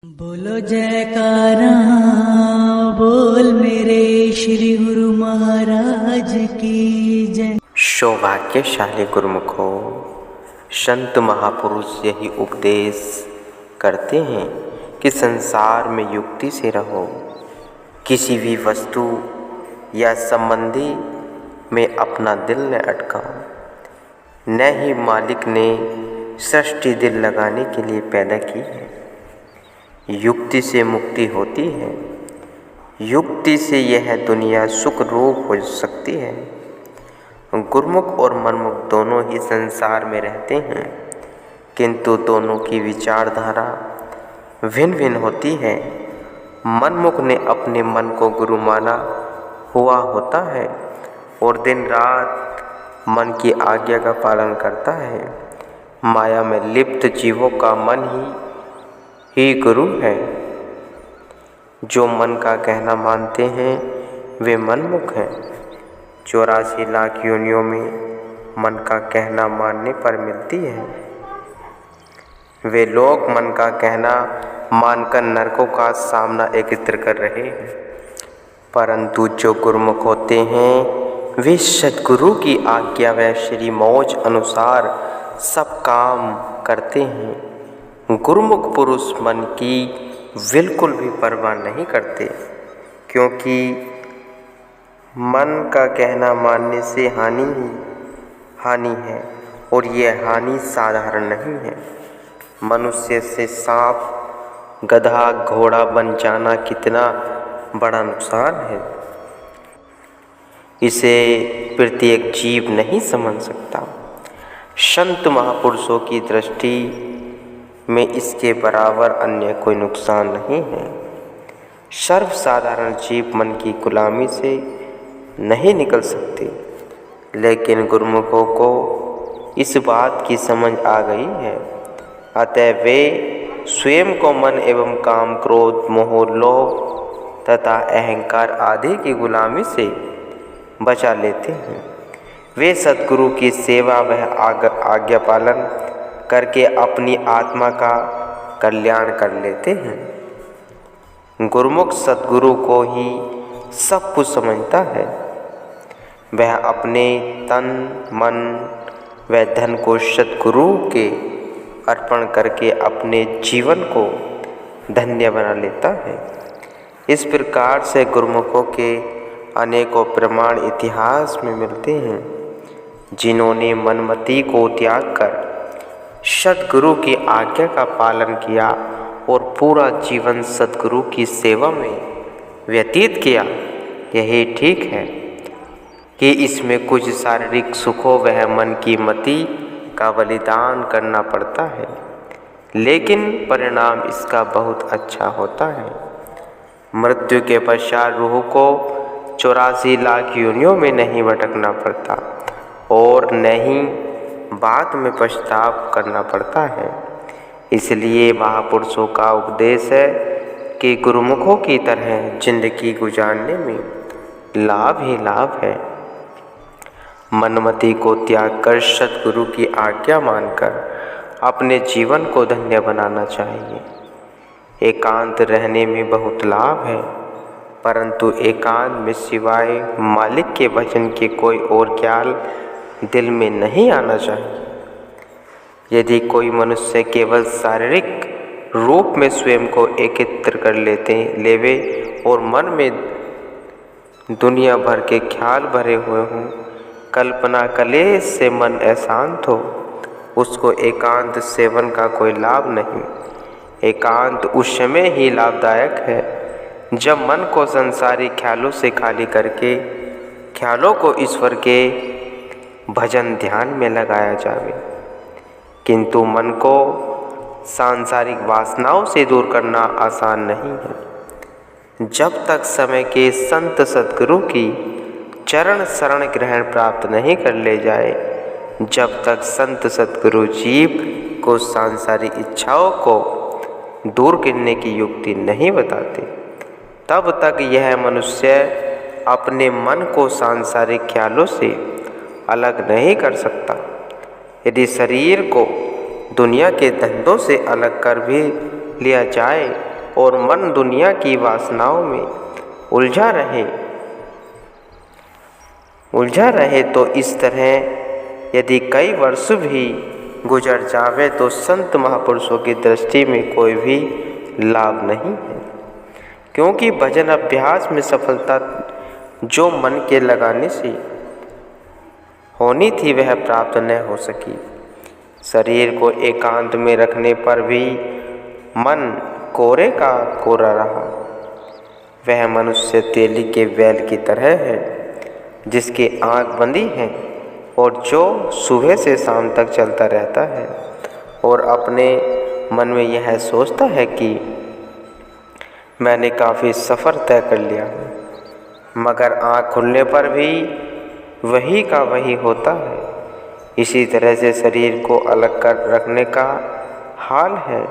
बोलो जयकारा बोल मेरे श्री गुरु महाराज की जय। सौभाग्यशाली गुरुमुखो, संत महापुरुष यही उपदेश करते हैं कि संसार में युक्ति से रहो। किसी भी वस्तु या संबंधी में अपना दिल न अटकाओ। न ही मालिक ने सृष्टि दिल लगाने के लिए पैदा की है। युक्ति से मुक्ति होती है। युक्ति से यह दुनिया सुख रूप हो सकती है। गुरुमुख और मनमुख दोनों ही संसार में रहते हैं, किंतु दोनों की विचारधारा भिन्न भिन्न होती है। मनमुख ने अपने मन को गुरु माना हुआ होता है और दिन रात मन की आज्ञा का पालन करता है। माया में लिप्त जीवों का मन ही गुरु है। जो मन का कहना मानते हैं वे मनमुख हैं। 84 लाख योनियों में मन का कहना मानने पर मिलती है। वे लोग मन का कहना मानकर नरकों का सामना एकत्र कर रहे हैं, परंतु जो गुरुमुख होते हैं वे सद्गुरु की आज्ञा व श्री मौज अनुसार सब काम करते हैं। गुरुमुख पुरुष मन की बिल्कुल भी परवाह नहीं करते, क्योंकि मन का कहना मानने से हानि है और यह हानि साधारण नहीं है। मनुष्य से सांप गधा घोड़ा बन जाना कितना बड़ा नुकसान है, इसे प्रत्येक जीव नहीं समझ सकता। संत महापुरुषों की दृष्टि में इसके बराबर अन्य कोई नुकसान नहीं है। सर्वसाधारण जीव मन की गुलामी से नहीं निकल सकते, लेकिन गुरुमुखों को इस बात की समझ आ गई है। अतः वे स्वयं को मन एवं काम, क्रोध, मोह, लोभ तथा अहंकार आदि की गुलामी से बचा लेते हैं। वे सद्गुरु की सेवा व आज्ञा पालन करके अपनी आत्मा का कल्याण कर लेते हैं। गुरुमुख सद्गुरु को ही सब कुछ समझता है। वह अपने तन, मन व धन को सद्गुरु के अर्पण करके अपने जीवन को धन्य बना लेता है। इस प्रकार से गुरुमुखों के अनेकों प्रमाण इतिहास में मिलते हैं, जिन्होंने मनमति को त्याग कर सद्गुरु की आज्ञा का पालन किया और पूरा जीवन सद्गुरु की सेवा में व्यतीत किया। यही ठीक है कि इसमें कुछ शारीरिक सुखों व मन की मति का बलिदान करना पड़ता है, लेकिन परिणाम इसका बहुत अच्छा होता है। मृत्यु के पश्चात रूह को 84 लाख योनियों में नहीं भटकना पड़ता और न ही बाद में पछतावा करना पड़ता है। इसलिए महापुरुषों का उपदेश है कि गुरुमुखों की तरह जिंदगी गुजारने में लाभ ही लाभ है। मनमति को त्याग कर सद्गुरु की आज्ञा मानकर अपने जीवन को धन्य बनाना चाहिए। एकांत रहने में बहुत लाभ है, परंतु एकांत में सिवाय मालिक के भजन के कोई और ख्याल दिल में नहीं आना चाहिए। यदि कोई मनुष्य केवल शारीरिक रूप में स्वयं को एकत्र कर लेवे और मन में दुनिया भर के ख्याल भरे हुए हों, कल्पना कलेश से मन अशांत हो, उसको एकांत सेवन का कोई लाभ नहीं। एकांत उस समय ही लाभदायक है जब मन को संसारी ख्यालों से खाली करके ख्यालों को ईश्वर के भजन ध्यान में लगाया जावे। किंतु मन को सांसारिक वासनाओं से दूर करना आसान नहीं है। जब तक समय के संत सद्गुरु की चरण शरण ग्रहण प्राप्त नहीं कर ले जाए, जब तक संत सद्गुरु जीव को सांसारिक इच्छाओं को दूर करने की युक्ति नहीं बताते, तब तक यह मनुष्य अपने मन को सांसारिक ख्यालों से अलग नहीं कर सकता। यदि शरीर को दुनिया के धंधों से अलग कर भी लिया जाए और मन दुनिया की वासनाओं में उलझा रहे तो इस तरह यदि कई वर्ष भी गुजर जावे तो संत महापुरुषों की दृष्टि में कोई भी लाभ नहीं है, क्योंकि भजन अभ्यास में सफलता जो मन के लगाने से होनी थी वह प्राप्त न हो सकी। शरीर को एकांत में रखने पर भी मन कोरे का कोरा रहा। वह मनुष्य तेली के बैल की तरह है जिसकी आँख बंधी है और जो सुबह से शाम तक चलता रहता है और अपने मन में यह सोचता है कि मैंने काफ़ी सफ़र तय कर लिया है, मगर आँख खुलने पर भी वही का वही होता है। इसी तरह से शरीर को अलग कर रखने का हाल है।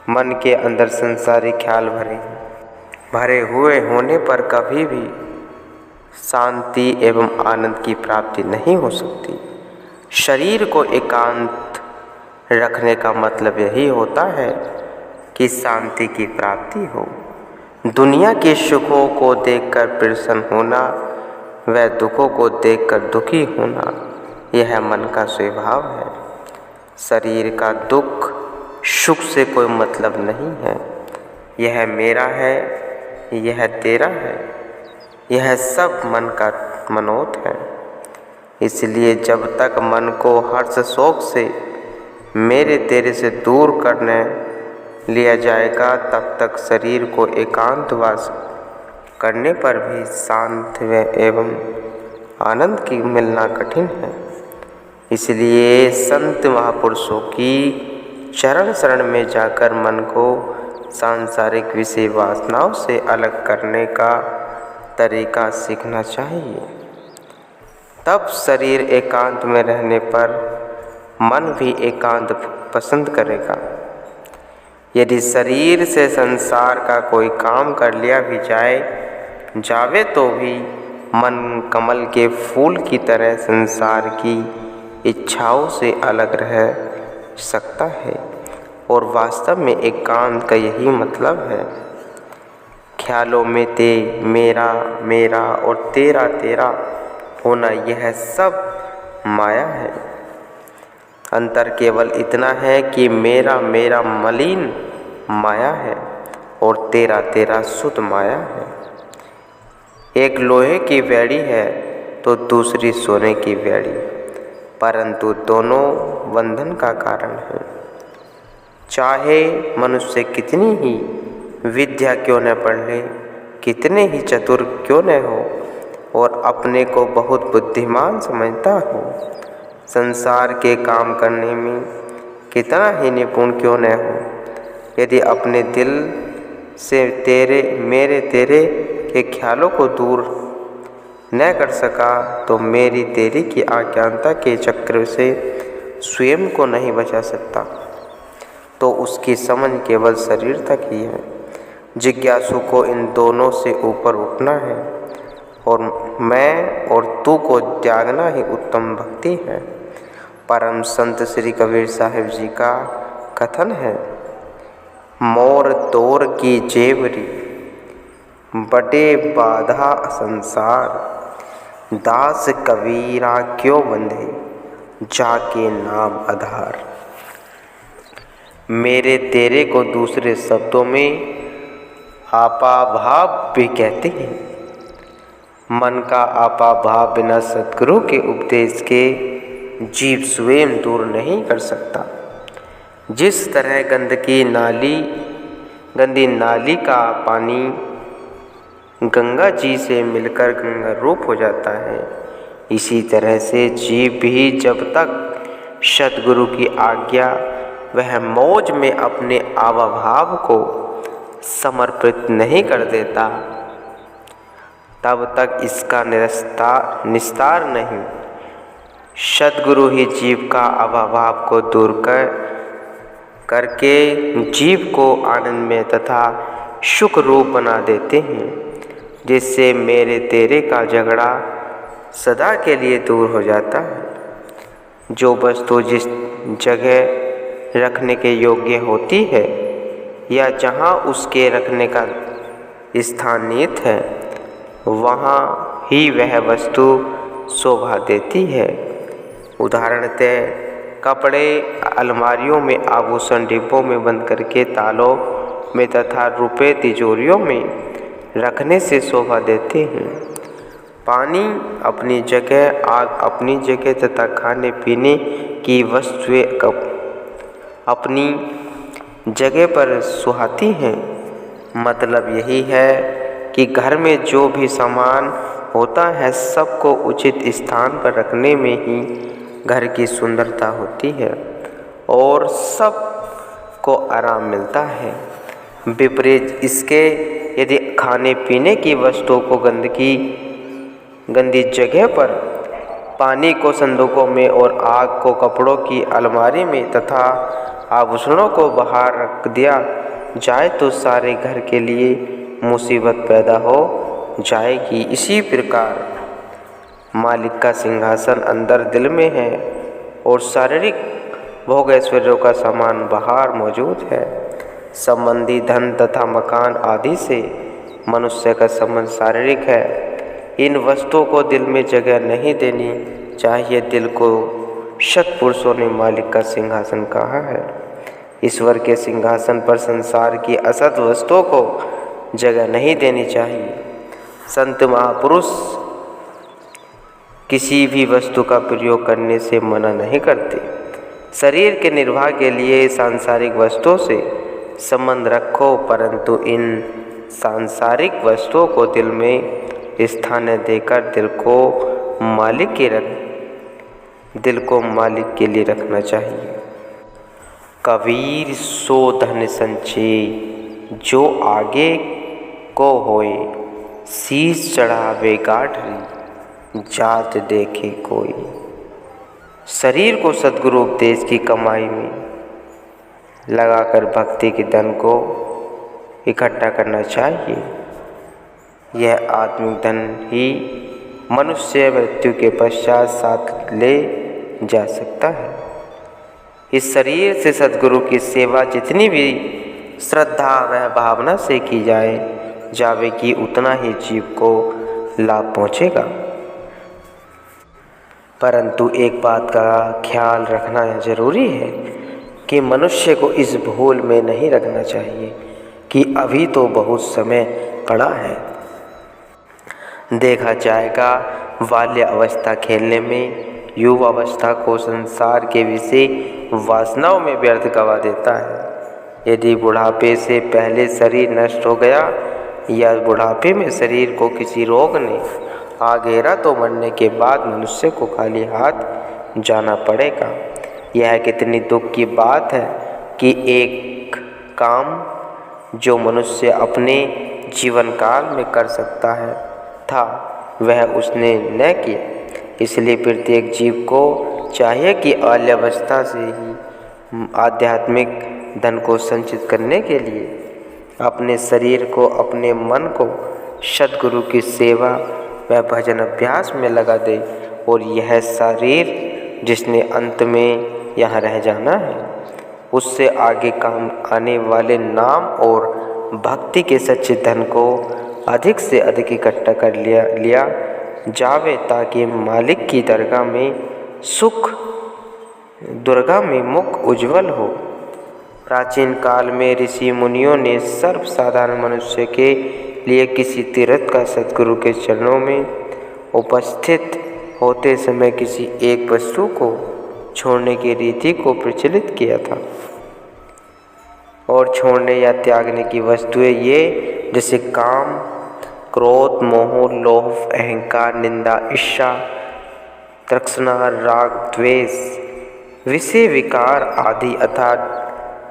मन के अंदर संसारी ख्याल भरे हुए होने पर कभी भी शांति एवं आनंद की प्राप्ति नहीं हो सकती। शरीर को एकांत रखने का मतलब यही होता है कि शांति की प्राप्ति हो। दुनिया के सुखों को देखकर प्रसन्न होना व दुखों को देखकर दुखी होना यह मन का स्वभाव है। शरीर का दुख सुख से कोई मतलब नहीं है। यह मेरा है, यह तेरा है, यह सब मन का मनोत है। इसलिए जब तक मन को हर्ष शोक से मेरे तेरे से दूर करने लिया जाएगा तब तक शरीर को एकांतवास करने पर भी शांत व एवं आनंद की मिलना कठिन है। इसलिए संत महापुरुषों की चरण शरण में जाकर मन को सांसारिक विषय वासनाओं से अलग करने का तरीका सीखना चाहिए। तब शरीर एकांत में रहने पर मन भी एकांत पसंद करेगा। यदि शरीर से संसार का कोई काम कर लिया भी जावे तो भी मन कमल के फूल की तरह संसार की इच्छाओं से अलग रह सकता है और वास्तव में एकांत का यही मतलब है। ख्यालों में मेरा मेरा और तेरा तेरा होना यह सब माया है। अंतर केवल इतना है कि मेरा मेरा मलिन माया है और तेरा तेरा शुद्ध माया है। एक लोहे की बेड़ी है तो दूसरी सोने की बेड़ी, परंतु दोनों बंधन का कारण है। चाहे मनुष्य कितनी ही विद्या क्यों न पढ़ ले, कितने ही चतुर क्यों न हो और अपने को बहुत बुद्धिमान समझता हो, संसार के काम करने में कितना ही निपुण क्यों न हो, यदि अपने दिल से मेरे तेरे के ख्यालों को दूर न कर सका तो मेरी तेरी की अज्ञानता के चक्र से स्वयं को नहीं बचा सकता, तो उसकी समझ केवल शरीर तक ही है। जिज्ञासु को इन दोनों से ऊपर उठना है और मैं और तू को त्यागना ही उत्तम भक्ति है। परम संत श्री कबीर साहिब जी का कथन है, मोर तोर की जेवरी बटे बाधा संसार, दास कबीरा क्यों बंधे जाके नाम आधार। मेरे तेरे को दूसरे शब्दों में आपाभाव भी कहते हैं। मन का आपाभाव बिना सद्गुरु के उपदेश के जीव स्वयं दूर नहीं कर सकता। जिस तरह गंदी नाली का पानी गंगा जी से मिलकर गंगा रूप हो जाता है, इसी तरह से जीव भी जब तक सद्गुरु की आज्ञा वह मौज में अपने आवाभाव को समर्पित नहीं कर देता तब तक इसका निस्तार नहीं। सद्गुरु ही जीव का अभाव को दूर करके जीव को आनंद में तथा सुख रूप बना देते हैं, जिससे मेरे तेरे का झगड़ा सदा के लिए दूर हो जाता है। जो वस्तु जिस जगह रखने के योग्य होती है या जहाँ उसके रखने का स्थान निहित है, वहाँ ही वह वस्तु शोभा देती है। उदाहरणतः कपड़े अलमारियों में, आभूषण डिब्बों में बंद करके तालों में तथा रुपये तिजोरियों में रखने से शोभा देते हैं। पानी अपनी जगह, आग अपनी जगह तथा खाने पीने की वस्तुएं अपनी जगह पर सुहाती हैं। मतलब यही है कि घर में जो भी सामान होता है, सबको उचित स्थान पर रखने में ही घर की सुंदरता होती है और सब को आराम मिलता है। विपरीत इसके यदि खाने पीने की वस्तुओं को गंदी जगह पर, पानी को संदूकों में और आग को कपड़ों की अलमारी में तथा आभूषणों को बाहर रख दिया जाए तो सारे घर के लिए मुसीबत पैदा हो जाएगी। इसी प्रकार मालिक का सिंहासन अंदर दिल में है और शारीरिक भोग ऐश्वर्यों का सामान बाहर मौजूद है। संबंधी धन तथा मकान आदि से मनुष्य का संबंध शारीरिक है। इन वस्तुओं को दिल में जगह नहीं देनी चाहिए। दिल को सत्पुरुषों ने मालिक का सिंहासन कहा है। ईश्वर के सिंहासन पर संसार की असत वस्तुओं को जगह नहीं देनी चाहिए। संत महापुरुष किसी भी वस्तु का प्रयोग करने से मना नहीं करते। शरीर के निर्वाह के लिए सांसारिक वस्तुओं से संबंध रखो, परंतु इन सांसारिक वस्तुओं को दिल में स्थान देकर दिल को मालिक के लिए रखना चाहिए। कबीर सो धन संचय, जो आगे को होए, शीश चढ़ावे गाठरी, जात देखे कोई। शरीर को सद्गुरु उपदेश की कमाई में लगाकर भक्ति के धन को इकट्ठा करना चाहिए। यह आत्मिक धन ही मनुष्य मृत्यु के पश्चात साथ ले जा सकता है। इस शरीर से सद्गुरु की सेवा जितनी भी श्रद्धा व भावना से की जाएगी, उतना ही जीव को लाभ पहुँचेगा। परंतु एक बात का ख्याल रखना जरूरी है कि मनुष्य को इस भूल में नहीं रखना चाहिए कि अभी तो बहुत समय पड़ा है। देखा जाएगा बाल्य अवस्था खेलने में, युवा अवस्था को संसार के विषय वासनाओं में व्यर्थ गवा देता है। यदि बुढ़ापे से पहले शरीर नष्ट हो गया या बुढ़ापे में शरीर को किसी रोग ने आ घेरा तो मरने के बाद मनुष्य को खाली हाथ जाना पड़ेगा। यह कितनी दुख की बात है कि एक काम जो मनुष्य अपने जीवन काल में कर सकता है था, वह उसने न किया। इसलिए प्रत्येक जीव को चाहिए कि बाल्यावस्था से ही आध्यात्मिक धन को संचित करने के लिए अपने शरीर को, अपने मन को सद्गुरु की सेवा व भजन अभ्यास में लगा दे। और यह शरीर जिसने अंत में यहाँ रह जाना है, उससे आगे काम आने वाले नाम और भक्ति के सच्चे धन को अधिक से अधिक इकट्ठा कर लिया जावे, ताकि मालिक की दरगाह में मुख उज्जवल हो। प्राचीन काल में ऋषि मुनियों ने सर्वसाधारण मनुष्य के लिए किसी तीर्थ का सद्गुरु के चरणों में उपस्थित होते समय किसी एक वस्तु को छोड़ने की रीति को प्रचलित किया था। और छोड़ने या त्यागने की वस्तुएं ये जैसे काम, क्रोध, मोह, लोभ, अहंकार, निंदा, ईर्ष्या, तृष्णा, राग, द्वेष, विषय विकार आदि। अर्थात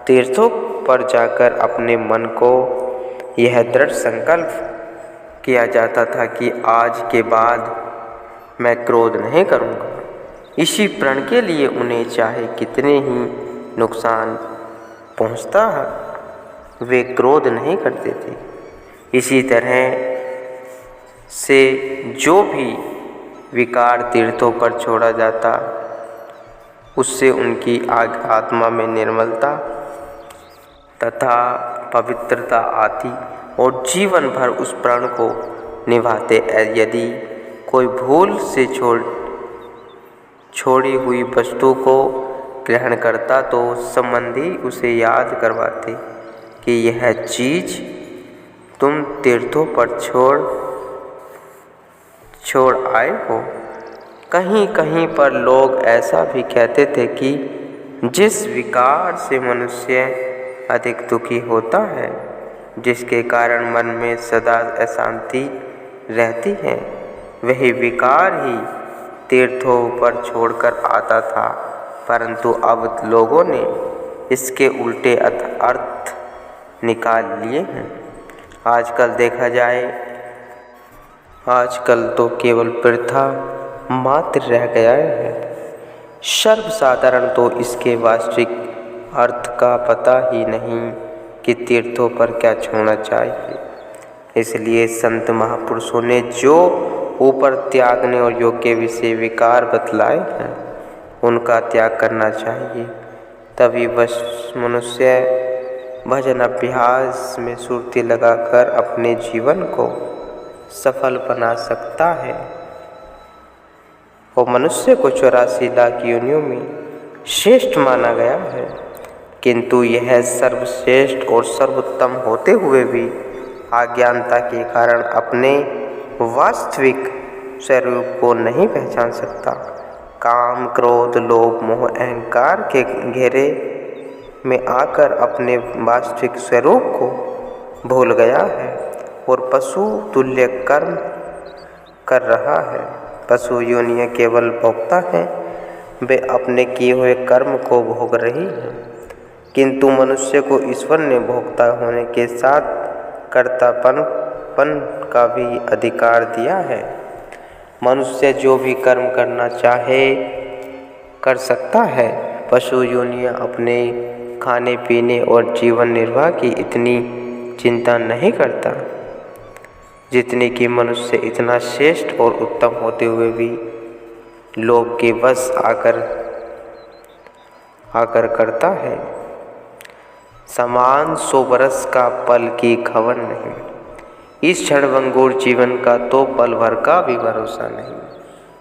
तीर्थों पर जाकर अपने मन को यह दृढ़ संकल्प किया जाता था कि आज के बाद मैं क्रोध नहीं करूँगा। इसी प्रण के लिए उन्हें चाहे कितने ही नुकसान पहुँचता है, वे क्रोध नहीं करते थे। इसी तरह से जो भी विकार तीर्थों पर छोड़ा जाता, उससे उनकी आत्मा में निर्मलता तथा पवित्रता आती और जीवन भर उस प्रण को निभाते। यदि कोई भूल से छोड़ी हुई वस्तु को ग्रहण करता तो संबंधी उसे याद करवाते कि यह चीज़ तुम तीर्थों पर छोड़ आए हो। कहीं कहीं पर लोग ऐसा भी कहते थे कि जिस विकार से मनुष्य अधिक दुखी होता है, जिसके कारण मन में सदा अशांति रहती है, वही विकार ही तीर्थों पर छोड़कर आता था। परंतु अब लोगों ने इसके उल्टे अर्थ निकाल लिए हैं। आजकल देखा जाए, आजकल तो केवल प्रथा मात्र रह गया है। सर्वसाधारण तो इसके वास्तविक अर्थ का पता ही नहीं कि तीर्थों पर क्या छोड़ना चाहिए। इसलिए संत महापुरुषों ने जो ऊपर त्यागने और योग्य विषय विकार बतलाए हैं, उनका त्याग करना चाहिए। तभी बस मनुष्य भजन अभ्यास में सुरती लगाकर अपने जीवन को सफल बना सकता है। और मनुष्य को 84 लाख योनियों में श्रेष्ठ माना गया है, किंतु यह सर्वश्रेष्ठ और सर्वोत्तम होते हुए भी अज्ञानता के कारण अपने वास्तविक स्वरूप को नहीं पहचान सकता। काम, क्रोध, लोभ, मोह, अहंकार के घेरे में आकर अपने वास्तविक स्वरूप को भूल गया है और पशु तुल्य कर्म कर रहा है। पशु योनियाँ केवल भोगता है, वे अपने किए हुए कर्म को भोग रही हैं, किंतु मनुष्य को ईश्वर ने भोक्ता होने के साथ कर्तापन का भी अधिकार दिया है। मनुष्य जो भी कर्म करना चाहे कर सकता है। पशु योनियाँ अपने खाने पीने और जीवन निर्वाह की इतनी चिंता नहीं करता जितनी कि मनुष्य इतना श्रेष्ठ और उत्तम होते हुए भी लोभ के वश आकर करता है। समान 100 बरस का पल की खबर नहीं, इस क्षणभंगुर जीवन का तो पल भर का भी भरोसा नहीं,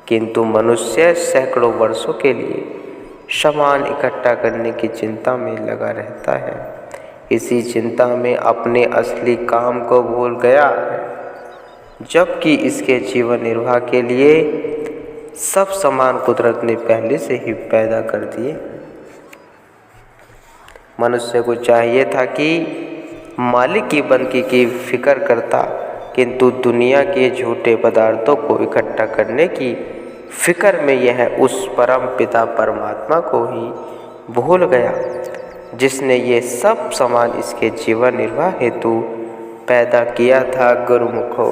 किंतु मनुष्य सैकड़ों वर्षों के लिए सामान इकट्ठा करने की चिंता में लगा रहता है। इसी चिंता में अपने असली काम को भूल गया है, जबकि इसके जीवन निर्वाह के लिए सब सामान कुदरत ने पहले से ही पैदा कर दिए। मनुष्य को चाहिए था कि मालिक की बंदगी की फिक्र करता, किंतु दुनिया के झूठे पदार्थों को इकट्ठा करने की फिक्र में यह उस परम पिता परमात्मा को ही भूल गया जिसने ये सब सामान इसके जीवन निर्वाह हेतु पैदा किया था। गुरुमुखो।